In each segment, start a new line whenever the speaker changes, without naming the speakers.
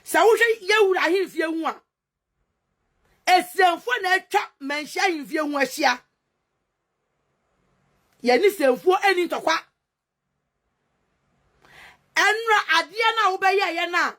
Sa wo hwe ye wura himfie hu a. Esemfo na atwa menhia himfie hu ahia. Ye ni semfo eni ntokwa. Enra ade na wo be ye na.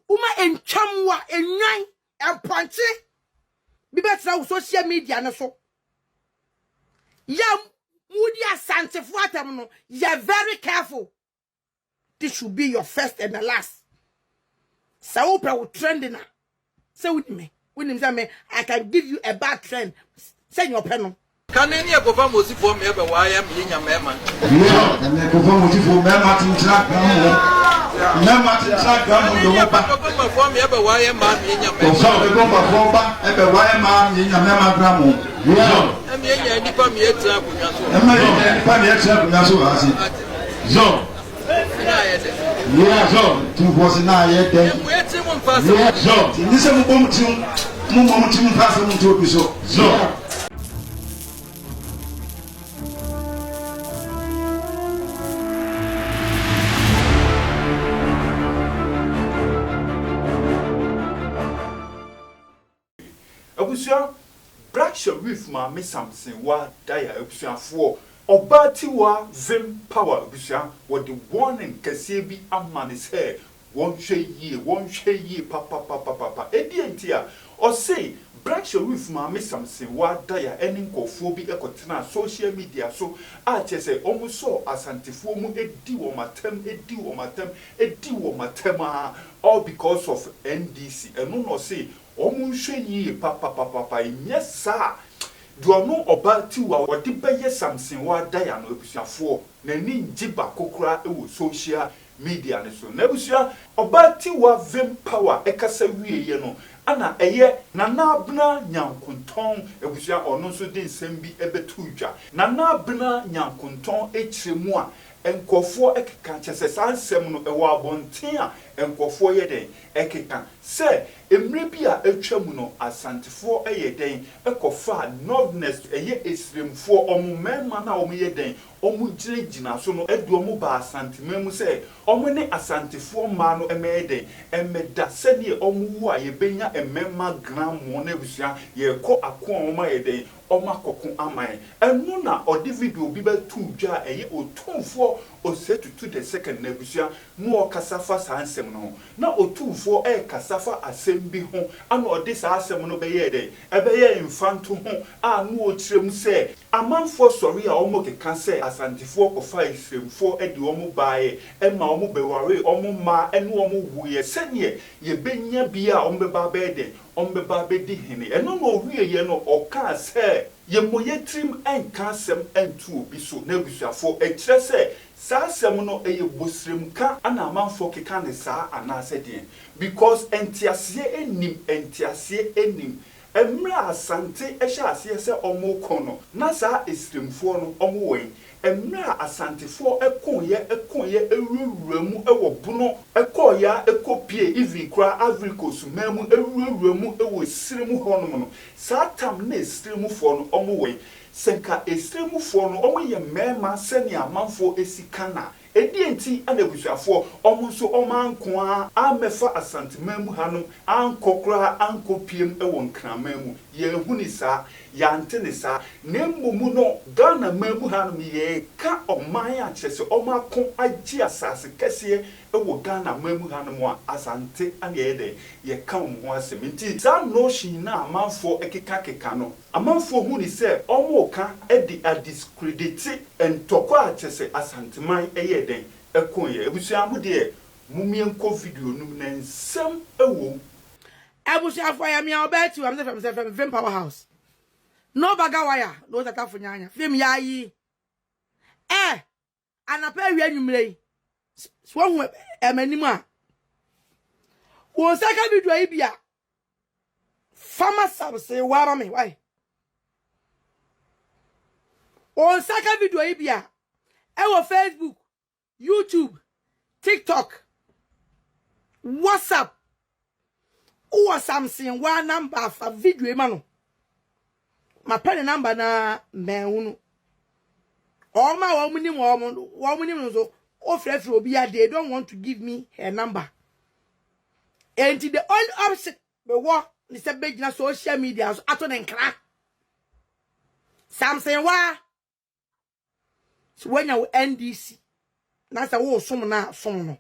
Uma entwamwa enwan emponche. Bi betra wo social media no so. Ya mudi Asante Wmen no, you're very careful. This should be your first and the last. So will trending. Say with me. With him, I can give you a bad trend. Send your pen.
Can any go for music for me? Why am I in your member?
Yeah, and then go for music for member to track. Member to track.
For me, why am I in your member?
So we go for why am I in your member? Yeah.
I'm here, Nipa me at Trapunaso.
I'm here, Trapunaso. So, yeah, so, 2 was in our yet. Yeah, so, in this moment, to pass on to episode. So,
Black Sherif me Samsonwaa daya ebusuafo obatiwa vim power ebusua what the warning kese bi amane say won hwe yie papa edi entia o say Black Sherif me Samsonwaa daya eni nkofo bi ekotena social media so a chese omuso asantefuo mu edi wo matem all because of NDC enu no say omunhwe yi papa nyesa do no obatiwa wodi beye Samsonwaa daya no ebusuafo na ni ngiba kokora ewo social media ne so na ebusua obatiwa vim power ekasa wieye no ana eye nanabna nyankunton ebusua ono so de nsem bi ebetudwa nanabna nyankunton echiremu a enkofo ekeka chese sansem no ewo abonten a enkofo yeden ekeka se emre bi a etwam no asantefo eyeden ekofa nordness eye esremfo omumema na omuyeden omugirigina so no edu omu ba asantememu se omu ne asantefo ma no emeden emeda se ne omuwu a yebenya emema gramo na ebusua yeko akon oma yeden omakoko aman enu na odi video bi betudwa eye Otumfuo osetutu the second na ebusua mu okasafa sansem no na Otumfuo kasafa asembi ho ana odi sa asem no beye den ebeye infanto ho anu otirem se amanfo sori a omo keka se asantefo kofa isremfo edi omo baaye ema omo beware omo ma enu omo wuye senye yebenya bia omo beba beden omo beba bedi hene eno no owie ye no oka se ye moyetrim enkasem entu obi so na ebusuafo ekire se sa asem no eye bosrem ka ana amanfo keka ne sa anase den because entiase enim emra asante ehya ase se omo kono na sa esremfo no omo wen emra asantefo ekonye ewuwuramu ewo buno ekoya ekopie even kra agricos mamu ewuwuramu ewo siremu honom no sa tam na esremu fo no omo wen senka esremu fo no omo ye mema sene amanfo esikana edienti anabusuafo omunso omankoa amefa asantememu hanom ankokra ankopiem ewo nkramemu ye huni sa yante ne sa nemmomu no Ghana memu hanom ye ka oman a kyese omako agi asase kese ewo Ghana memu hanom a asante anede ye ka omo asementi sa no shina amanfo ekeka no amanfo huni se omoka edi discredit entokwa a kyese asanteman eye den ekonye ebusuamu de mumienko video num na nsem ewo
ebusuafo ya mi obeti am say from Vim Powerhouse no bagawaya no tata funyanya film yayi anapa wi anwumre so hu emanim a wo saka video yi bia fama sabse wara me why wo saka video yi bia Facebook, YouTube, TikTok, WhatsApp. Uwa Samsonwaa number for video emano. My pen number na menunu. Oma womunim so ofrefre obi a they don't want to give me her number. And the only option be what ni se be gina social media so ato ne nkra. Samsonwaa. So when you NDC, na say wo som na som no.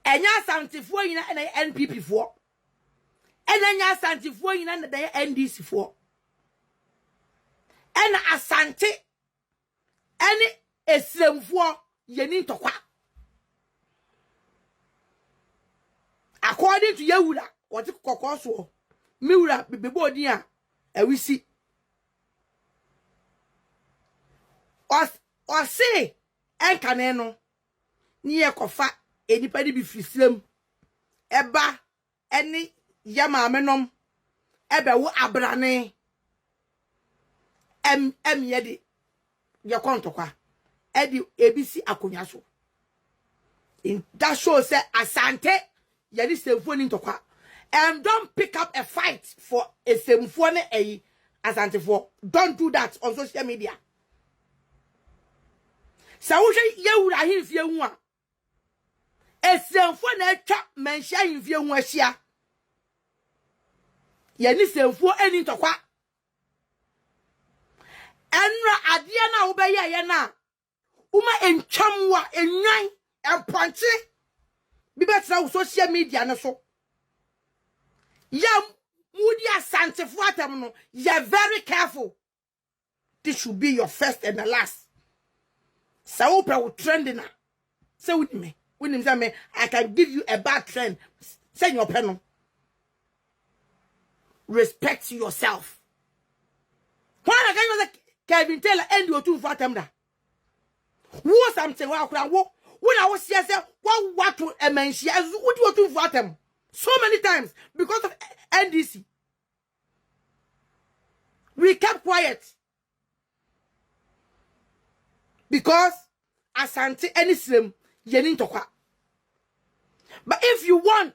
Enya Asantefoɔ nyina na NPP foɔ. Enya Asantefoɔ nyina na NDC foɔ. Ena Asante ene Esremfoɔ yeni ntokwa. According to Yewura, what kokoso miwura bebebo odin a awisi. Or say enkane no ni ekofa enipa di bi fisrem eba eni yama amenom ebe wo abrane yedi ye kontokwa edi ebisi akonya so in that show say Asante yedi semfo ni ntokwa and don't pick up a fight for a semfo ne eyi Asante for don't do that on social media. Sa wo hwe Yewura ahemfie hu a esemfo na atwa manhia ahemfie hu ahia ye ni semfo eni ntokwa enra ade na wo beye ye na uma entwamwa enwan emponche bi betra wo social media ne so ya mudi Asantefo atem no you very careful. This should be your first and the last. So open trending now. Say with me. With him say me, I can give you a bad trend. Send your pen. Respect yourself. Why I can use Kevin Taylor end your two for them da. Who something wa kura wo when I was here say what to a man she as what you two for them so many times because of NDC. We kept quiet. Because Asante any slim yenin tokwa. But if you want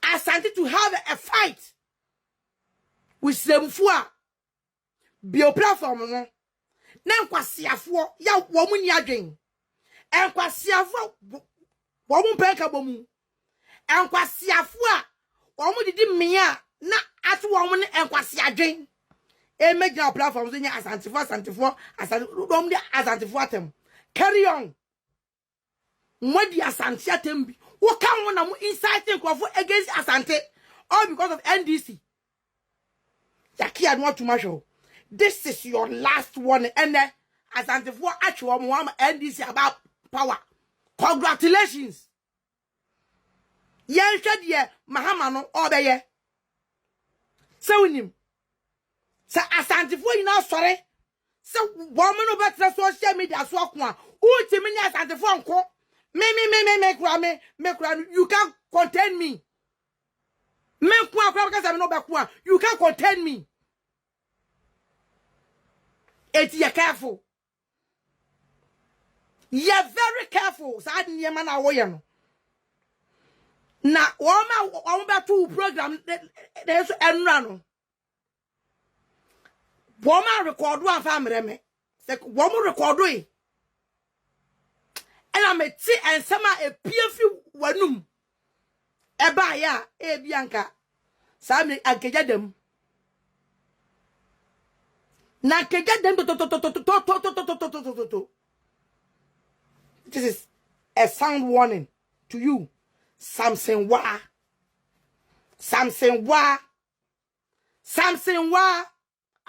Asante to have a fight with Semfua, be a platform no. Na nkwasiafo ya wo mu ni adwen. Enkwasiafo wo mu penka bomu. Enkwasiafo a wo mu didi mmea na atu wo mu ne enkwasi adwen. E make our platforms in Asantefo Asantefo atem. Carry on. Mwedi Asante atem bi. Wo kan wona mu inciting crowd against Asante all because of NDC. Yaki anu atumasho. This is your last one and Asantefo actually want NDC about power. Congratulations. Yen hwede Mahama no obeye. Sewunim. Sa Asantefo ina sore se woman no better social media so akwa ultimi ni Asantefo nko me kura you can't contain me me kwa because I'm no bekwa you can't contain me. It's you careful, you're very careful sa adiyema na wo ye no na wo ma to program there's enra no Woman record one family me. Like woman record we. And I'm a tea and some a PF wanum. Eba ya bianca. Sami akeja dem. Na keja dem to. This is a sound warning to you. Samsonwaa.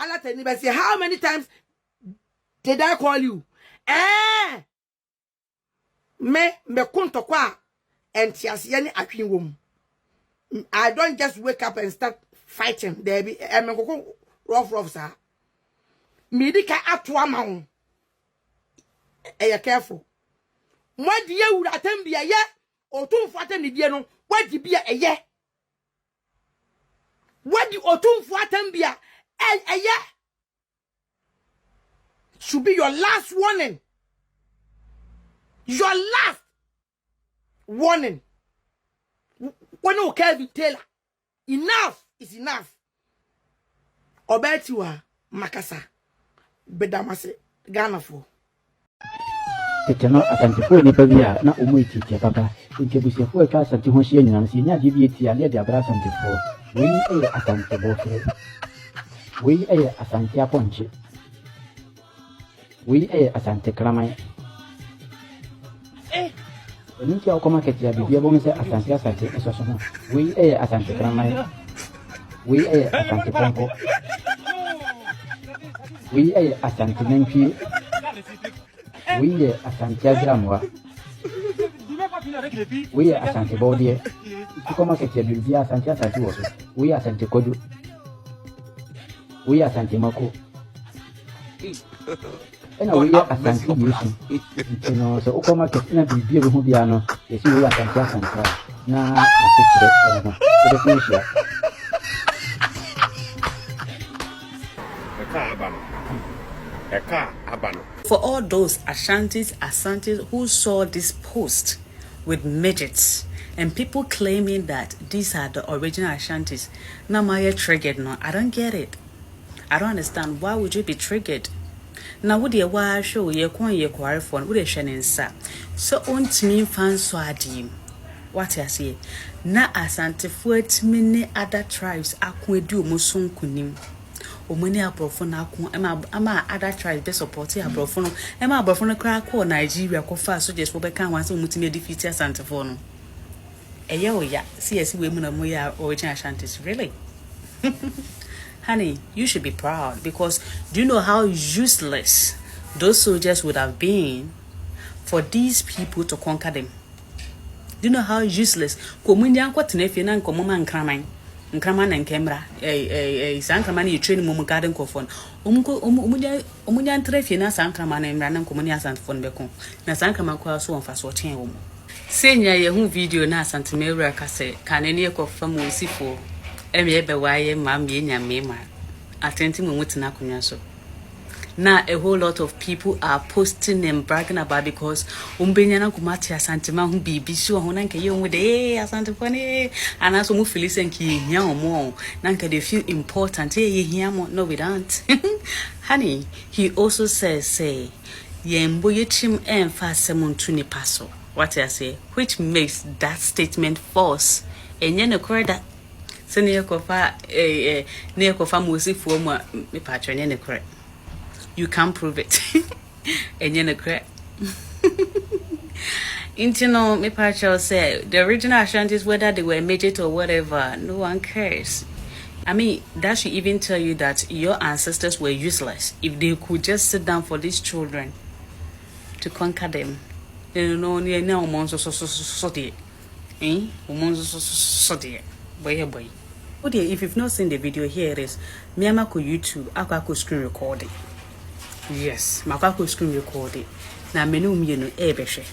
How many times did I call you? Me kuntokwa and tiasiani atwin. I don't just wake up and start fighting. There be rough sir. Medika atwa ma. Careful. What do you attend be a ye? Otumfuo atem ni die no. What di be a ye? What do Otumfuo atem be a should be your last warning. Your last warning. When you Kevin Taylor, enough is enough. Obetiwa Makasa Bedamase Ghana for.
Tetano Asantefo ni pavia na umu iti papa. Intebusefo atwa Asante ho hye nyina nsi nya gye eti ale de abra Asantefo. We Asante bofre. We Asante aponche. We Asante kramai. Nti akoma ketia bibia bo se Asante esoso no. We Asante kramai. We Asante pompo. We Asante nantwi. We Asante agramwa. We Asante bodie. Akoma ketia bibia Asante woso. We Asante kodu. We Asante mako. Ena we Asante yesu. No so ukoma ketina bibia be hu bia no. Yesi we Asante na afekire no. Definition.
For all those Asantes who saw this post with midgets and people claiming that these are the original Ashantis, now my triggered. No, I don't get it. I don't understand. Why would you be triggered? Now would you why show ye kwa ye kware phone would ye so on to me fans so adim. What I say? Na Asante fuet many other tribes akwedu musun kunim. Omani abrofo na ako ama other tribes be support abrofo no ema abrofo no kra ko Nigeria ko fa so just wo be kan wan se mutimi defeat Asante fo no eye oya see we mu na mo ya original Ashantis really. Honey, you should be proud because do you know how useless those soldiers would have been for these people to conquer them? Do you know how useless komundi anko tenefe na nkomo man kraman nkrama na nkemra sankrama na train mu garden kofon omunya ntrefe na sankrama na emra na nkomo ni Asante fon beko na sankrama kwa so onfa so chen wo mu senya ye hu video na Asante mewra kase kanene ekofa mu osifo ebe waye ma me nyame ma atenti mu mutina kunwa so. Now a whole lot of people are posting and bragging about because umbenya na kumati Asante ma hu bibi so ho na nke ye hu de Asante fone and also mu feel say nke hia omo na nke they feel important ye hia mo. No, we don't. Honey, he also says say ye mbo ye chim emfa semuntu ni paso. What I say, which makes that statement false. Enye no koreda se ne ekofa ne ekofa musifo mu me patro ne koreda. You can't prove it. And you're correct. Intino, me partial said the original Ashantis, whether they were midget or whatever, no one cares. I mean, that should even tell you that your ancestors were useless if they could just sit down for these children to conquer them. You know, now so dear. So dear. Boy. Oh dear, if you've not seen the video, here it is. Miamako YouTube, Akako screen recording. Yes, makako screen recording. Na menu mienu ebehwe.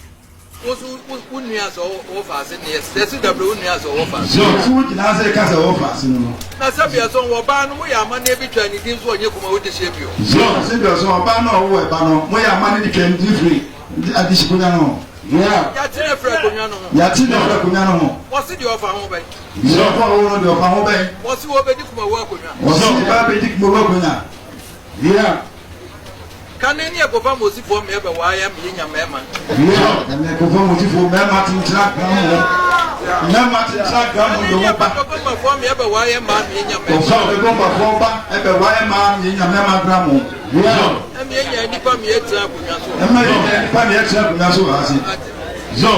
Unua so offers in yes. SW unua so offers.
So would na say ka say offers no.
Na sabia so wo ba no mo ya ma na bi twa ni din so onye kuma wo de shebio.
So sabia so wo ba no wo e ba no mo ya ma ni can free. Adishikunya no. Yeah.
Ya tine fra konya no.
Ya tine fra konya no.
Wo se di offer ho ba.
So for wo no di offer ho ba.
Wo se wo be di kuma wo akonya.
Wo se ba be di kuma wo akonya. Yeah.
Kaneni ekofa mosifo me be wa ya me nya mema.
Yeah, na ekofa mosifo me ma tin tra gram. Na ma tin tra gram do mo ba.
Ekofa fo me be wa ya ma me nya mema.
Ekofa be gomba fo ba e be wa ya ma me nya mema gram. Yeah.
Na me nya nipa me etra akunya so.
Na me nya nipa me etra akunya so asi. Zo.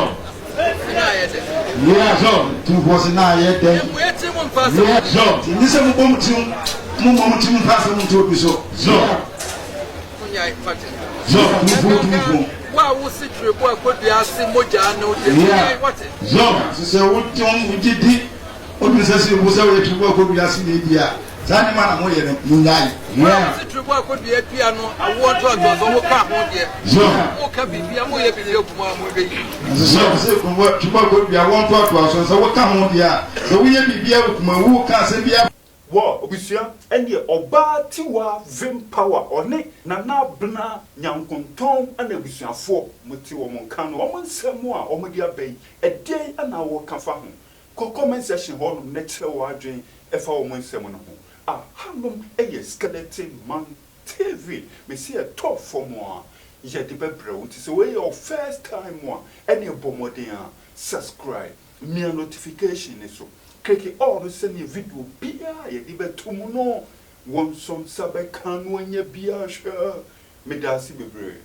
Yeah, zo. Tu vosi na ye de.
Mo eti mo mfa so.
Yeah, zo. Ni se mo bom tim. Mo tim mfa so mo to bi so. Zo. So,
wow, we sit through a could be asking Moja no what?
So, so what did he? What was I saying? Was I to work with us in India? Zanima Moya, Munai. Yeah,
sit through what could be a piano. I want to go come on here. So, what can be a Moya video from so, from what to work with, I want to go. So, what come on here? So, we have to be able to move, can't be able.
Wo obusia ene oba tiwa vim power one na bna nyankonton ana busuafo muti wo monka no wo nsemu a wo de abai eden ana wo kafa ho ko comment section ho no na kire wo adwen efa wo nsemu no ho hanom eye skeleton man TV me see a top for more yɛde bɛbrɛ wo nti sɛ wɔyɛ your first time one ɛne bɔ mmɔden a subscribe mia notification ne so click all no send video biara yɛde bɛto mu no wɔn nso nsa bɛka no anya biara hwɛ medase bebree